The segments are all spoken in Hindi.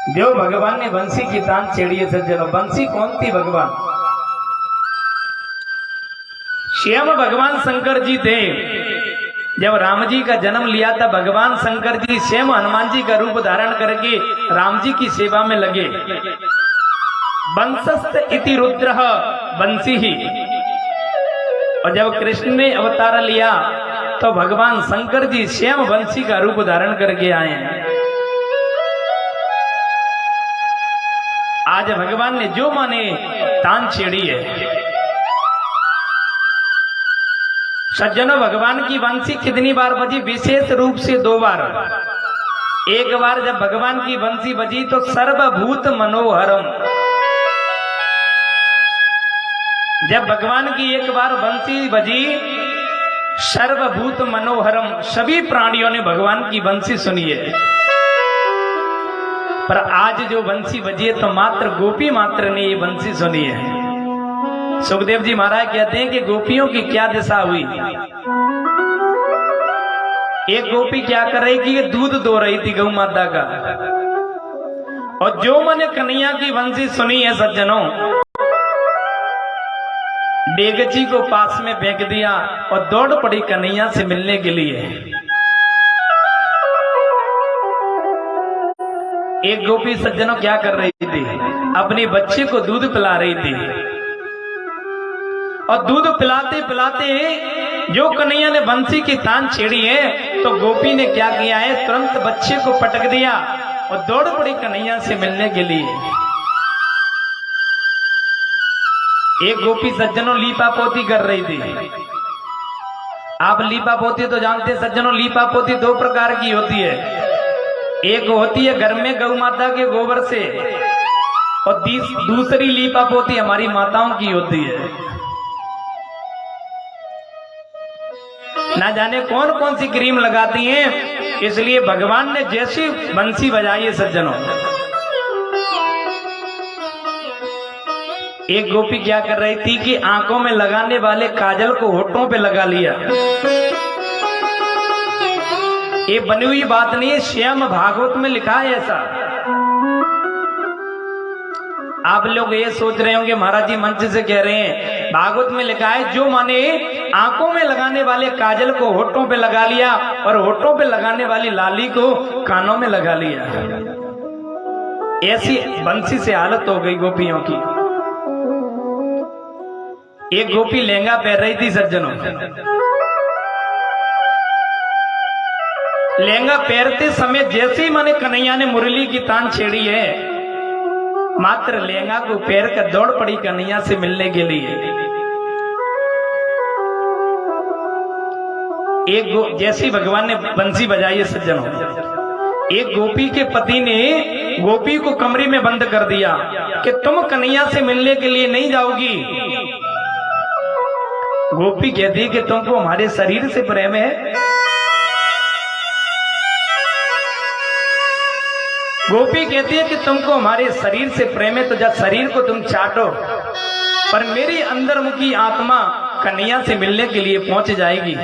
देव भगवान ने बंसी की तान छेड़ी है सज्जनों। बंसी कौन थी भगवान? श्याम भगवान शंकर जी थे। जब राम जी का जन्म लिया था भगवान शंकर जी स्वयं हनुमान जी का रूप धारण करके राम जी की सेवा में लगे। बंसस्त इति रुद्र बंसी ही। और जब कृष्ण ने अवतार लिया तो भगवान शंकर जी स्वयं बंसी का रूप धारण करके आए हैं। आज भगवान ने जो माने तान छेड़ी है। सज्जनों, भगवान की बंसी कितनी बार बजी? विशेष रूप से 2 बार। एक बार जब भगवान की बंसी बजी तो सर्वभूत मनोहरम। जब भगवान की एक बार बंसी बजी सर्वभूत मनोहरम, सभी प्राणियों ने भगवान की बंसी सुनी है। पर आज जो बंसी बजी है तो मात्र गोपी मात्र ने ये बंसी सुनी है। सुखदेव जी महाराज कहते हैं कि गोपियों की क्या दशा हुई। एक गोपी क्या कर रही थी? दूध दो रही थी गौ माता का। और जो मैंने कन्हैया की बंसी सुनी है सज्जनों, डेगची को पास में फेंक दिया और दौड़ पड़ी कन्हैया से मिलने के लिए। एक गोपी सज्जनों क्या कर रही थी? अपने बच्चे को दूध पिला रही थी। और दूध पिलाते पिलाते जो कन्हैया ने बंसी की तान छेड़ी है तो गोपी ने क्या किया है? तुरंत बच्चे को पटक दिया और दौड़ पड़ी कन्हैया से मिलने के लिए। एक गोपी सज्जनों लीपा पोती कर रही थी। आप लीपा पोती तो जानते हैं सज्जनों, लीपा पोती 2 प्रकार की होती है। एक होती है घर में गौ माता के गोबर से, और दूसरी लीपा पोती हमारी माताओं की होती है। ना जाने कौन कौन सी क्रीम लगाती हैं, इसलिए भगवान ने जैसी बंसी बजाई है सज्जनों। एक गोपी क्या कर रही थी कि आंखों में लगाने वाले काजल को होठों पे लगा लिया। ये बनी हुई बात नहीं है, श्याम भागवत में लिखा है ऐसा। आप लोग ये सोच रहे होंगे महाराज जी मंच से कह रहे हैं, भागवत में लिखा है जो माने आंखों में लगाने वाले काजल को होठों पे लगा लिया और होठों पे लगाने वाली लाली को कानों में लगा लिया। ऐसी बंसी से हालत हो गई गोपियों की। एक गोपी लहंगा पहन रही थी सज्जनों। लहंगा पहनते समय जैसे ही माने कन्हैया ने मुरली की तान छेड़ी है, मात्र लहंगा को पैर कर दौड़ पड़ी कन्हैया से मिलने के लिए। जैसी भगवान ने बंसी बजाई है सज्जनों, एक गोपी के पति ने गोपी को कमरे में बंद कर दिया कि तुम कन्हैया से मिलने के लिए नहीं जाओगी। गोपी कहती कि तुमको हमारे शरीर से प्रेम है। गोपी कहती है कि तुमको हमारे शरीर से प्रेम है तो जब शरीर को तुम चाटो, पर मेरी अंतर्मुखी आत्मा कन्हैया से मिलने के लिए पहुंच जाएगी।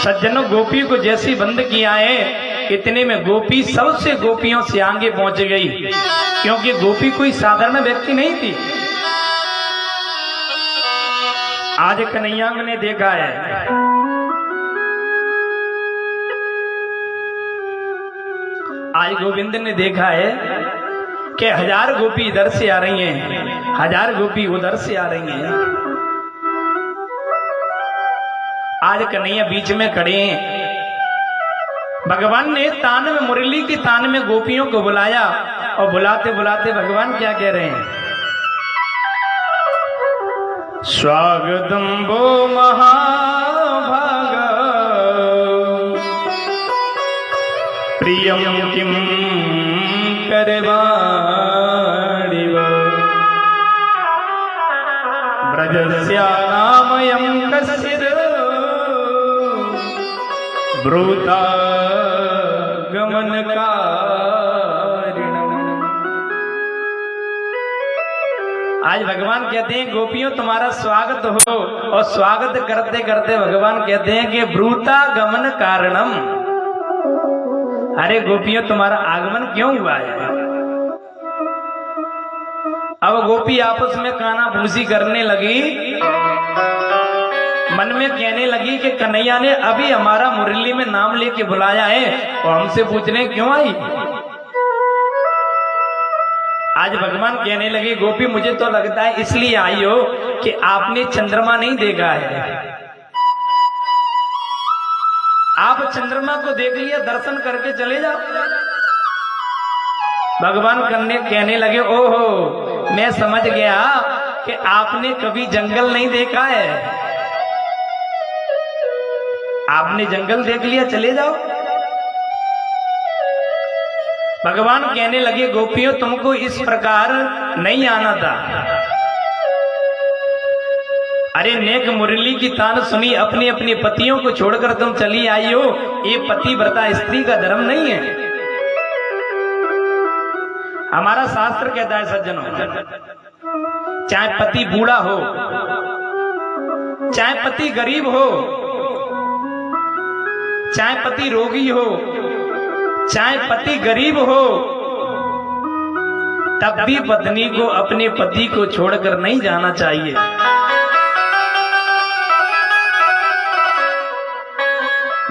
सज्जनों, गोपी को जैसी बंद किया है, इतने में गोपी सबसे गोपियों से आगे पहुंच गई, क्योंकि गोपी कोई साधारण व्यक्ति नहीं थी। आज कन्हैया ने देखा है, आज गोविंद ने देखा है कि 1000 गोपी इधर से आ रही हैं, 1000 गोपी उधर से आ रही हैं। आज कन्हैया बीच में खड़े हैं। भगवान ने तान में मुरली की तान में गोपियों को बुलाया और बुलाते बुलाते भगवान क्या कह रहे हैं? स्वागतम वो महाभागा प्रियम किम करवाणिव ब्रजस्यानामयं कश्चिद् ब्रूता गमनकारिणम्। आज भगवान कहते हैं गोपियों तुम्हारा स्वागत हो, और स्वागत करते करते भगवान कहते हैं कि ब्रूता गमन कारणम, अरे गोपियों तुम्हारा आगमन क्यों हुआ है? अब गोपी आपस में काना फूसी करने लगी, मन में कहने लगी कि कन्हैया ने अभी हमारा मुरली में नाम लेके बुलाया है और हमसे पूछने क्यों आई। आज भगवान कहने लगे गोपी मुझे तो लगता है इसलिए आई हो कि आपने चंद्रमा नहीं देखा है। आप चंद्रमा को देख लिया, दर्शन करके चले जाओ। भगवान कहने लगे ओहो मैं समझ गया कि आपने कभी जंगल नहीं देखा है। आपने जंगल देख लिया, चले जाओ। भगवान कहने लगे गोपियों तुमको इस प्रकार नहीं आना था। अरे नेक मुरली की तान सुनी, अपने अपने पतियों को छोड़कर तुम चली आई हो, ये पतिव्रता स्त्री का धर्म नहीं है। हमारा शास्त्र कहता है सज्जनों, चाहे पति बूढ़ा हो, चाहे पति गरीब हो, चाहे पति रोगी हो, चाहे पति गरीब हो, तब भी पत्नी को अपने पति को छोड़कर नहीं जाना चाहिए।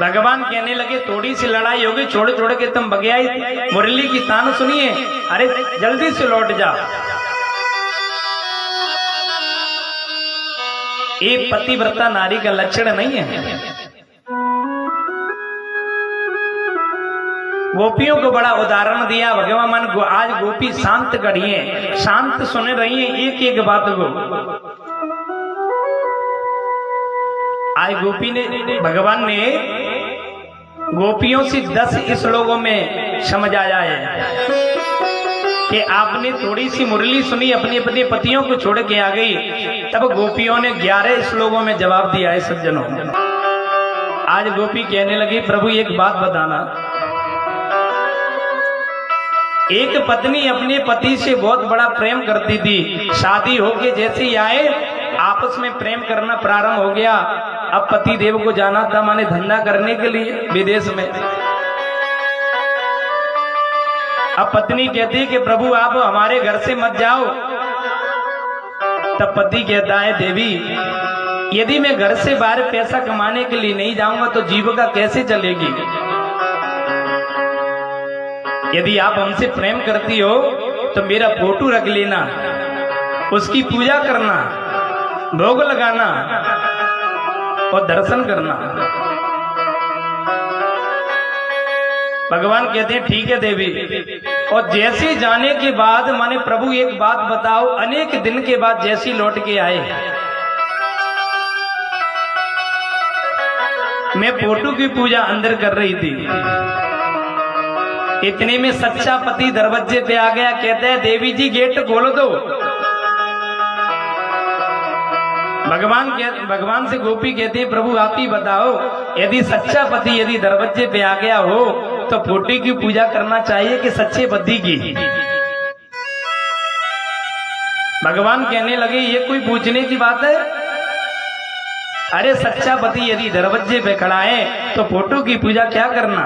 भगवान कहने लगे थोड़ी सी लड़ाई होगी, छोड़ छोड़ के तुम बगैया मुरली की तान सुनिए, अरे जल्दी से लौट जाओ। ये पतिव्रता नारी का लक्षण नहीं है। गोपियों को बड़ा उदाहरण दिया भगवान को। आज गोपी शांत खड़ी है, शांत सुन रही है एक एक बात को। आज गोपी ने, भगवान ने गोपियों से 10 श्लोकों में समझ आया है कि आपने थोड़ी सी मुरली सुनी, अपने अपने पतियों को छोड़ के आ गई। तब गोपियों ने 11 श्लोकों में जवाब दिया है सज्जनों। आज गोपी कहने लगी प्रभु एक बात बताना, एक पत्नी अपने पति से बहुत बड़ा प्रेम करती थी, शादी होके जैसे ही आए आपस में प्रेम करना प्रारंभ हो गया। अब पति देव को जाना था माने धंधा करने के लिए विदेश में। अब पत्नी कहती कि प्रभु आप हमारे घर से मत जाओ। तब पति कहता है देवी यदि मैं घर से बाहर पैसा कमाने के लिए नहीं जाऊंगा तो जीविका कैसे चलेगी। यदि आप हमसे प्रेम करती हो तो मेरा फोटो रख लेना, उसकी पूजा करना, भोग लगाना और दर्शन करना। भगवान कहते हैं ठीक है देवी। और जैसे जाने के बाद माने प्रभु एक बात बताओ, अनेक दिन के बाद जैसी लौट के आए, मैं फोटो की पूजा अंदर कर रही थी। इतने में सच्चा पति दरवाजे पे आ गया, कहता है देवी जी गेट खोल दो। भगवान से गोपी कहते हैं प्रभु आप ही बताओ, यदि सच्चा पति यदि दरवाजे पे आ गया हो तो फोटो की पूजा करना चाहिए कि सच्चे पति की। भगवान कहने लगे ये कोई पूछने की बात है। अरे सच्चा पति यदि दरवाजे पे खड़ा है तो फोटो की पूजा क्या करना।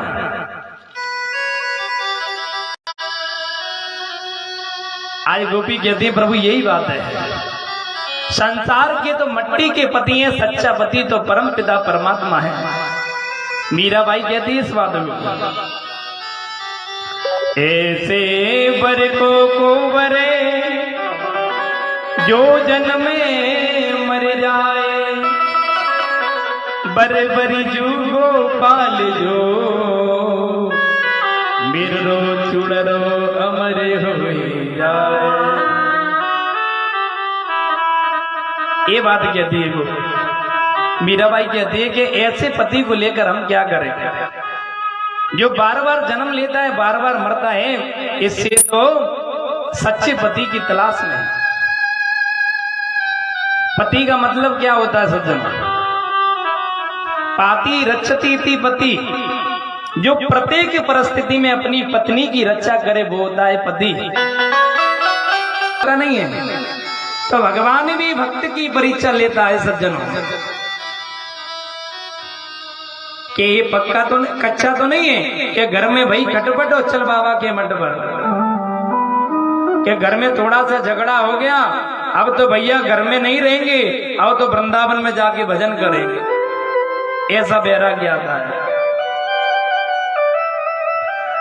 आज गोपी कहती है प्रभु यही बात है, संसार के तो मट्टी के पति हैं, सच्चा पति तो परम पिता परमात्मा है। मीराबाई कहती है इस बात में, ऐसे बर को बरे जो जन्मे मर जाए, बर बरी जू गोपाल जो बिररो चुड़रो अमर हो जाए। ये बात कहती है वो मीराबाई कहती है कि ऐसे पति को लेकर हम क्या करें जो बार बार जन्म लेता है, बार बार मरता है। इससे तो सच्चे पति की तलाश में। पति का मतलब क्या होता है सज्जन? पाति रक्षति इति पति, जो प्रत्येक परिस्थिति में अपनी पत्नी की रक्षा करे वो होता है पति। नहीं है तो भगवान भी भक्त की परीक्षा लेता है सज्जनों। कि ये पक्का तो कच्चा तो नहीं है कि घर में भाई खटपट हो चल बाबा के मठ पर, कि घर में थोड़ा सा झगड़ा हो गया, अब तो भैया घर में नहीं रहेंगे, अब तो वृंदावन में जाके भजन करेंगे, ऐसा वैराग्य आता है।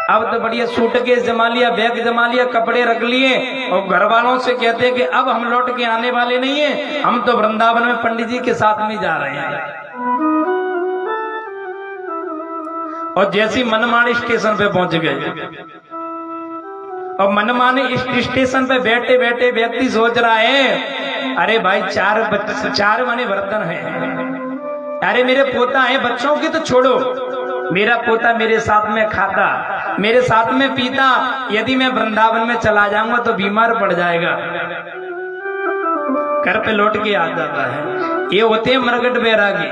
अब तो बढ़िया सूटकेस जमा लिया, बैग जमा लिया, कपड़े रख लिए और घर वालों से कहते हैं कि अब हम लौट के आने वाले नहीं है, हम तो वृंदावन में पंडित जी के साथ में जा रहे हैं। और जैसी मनमानी स्टेशन पे पहुंच गए, और मनमानी स्टेशन पे बैठे बैठे व्यक्ति सोच रहा है अरे भाई चार माने बर्तन है, अरे मेरे पोता है, बच्चों की तो छोड़ो, मेरा पोता मेरे साथ में खाता, मेरे साथ में पीता, यदि मैं वृंदावन में चला जाऊंगा तो बीमार पड़ जाएगा, घर पे लौट के आ जाता है। ये होते हैं मरगट बैरागी।